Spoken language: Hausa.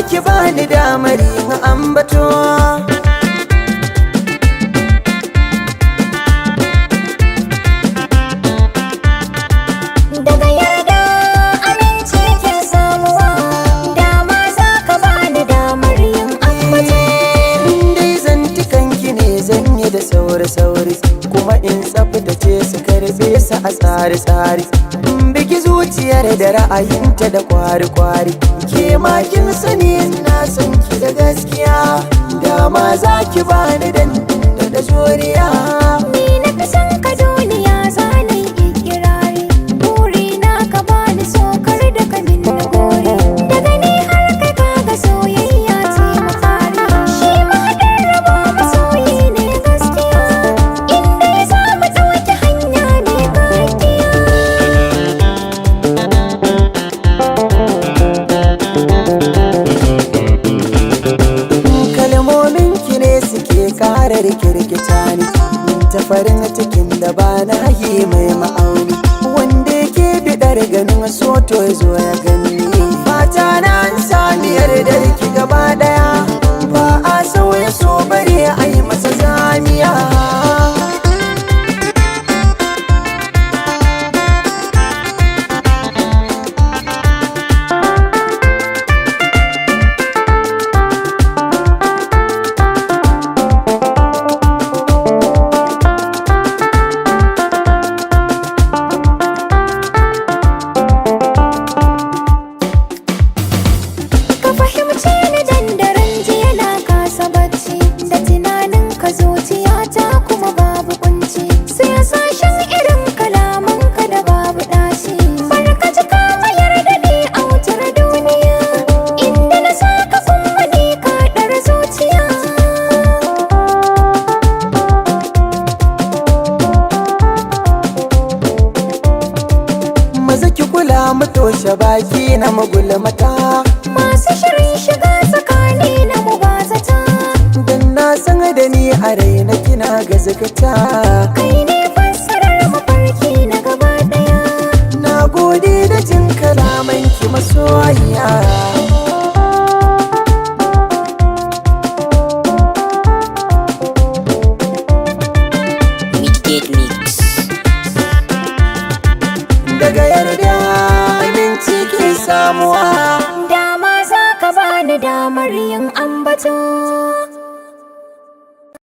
ki bani damar yin ambato. Daga yarda aminci ke samuwa, dama za ka bani damar yin ambato. Dai zantukanki ne zan yi da sauri-sauri, kuma in tsaftace su karbe su a tsari-tsari. Biki zuciyar da ra'ayinta da kwari-kwari, ke ma kin sani na san ki da gaskiya. Dama za ki bani dan da juriya. Ni na fi son ka duniya za na yi ikirari, burina ka bani sokar da ka min na gori. Daga ni har kai kaga soyayya ce mafari, shi ma haɗin rabo masoyi ne gaskiya, inda ya samu ɗauki hanya mai gaskiya. Kalmomin ki ne suke ƙara rikirkita ni, ta farin cikin da ba na yi mai ma'auni. Wanda yake biɗar ganin soto ya zo ya gani. Fata na an sami yardar ki gaba ɗaya, ba a sauya so bare a yi masa zamiya. Ka fahimce ni dandaren jiya na kasa bacci, da tunanin ka zuciyata kuma babu kunci, sai sashen irin kalaman ka da babu ɗaci. Barka ji ka mayar da ni a wutar duniya, inda na saka kuma ni ka ɗar zuciya. Maza ki kula mu toshe baki na magulmata, Masu shirin shiga tsakani na mubazata, dan na san da ni a raina kina gazakata. kai ne fassarar mafarki na gaba ɗaya. Na gode da jin kalamanki masoyiya. Midgate Mix. Daga yarda aminci ke samuwa. Dama za ka bani damar yin ambato.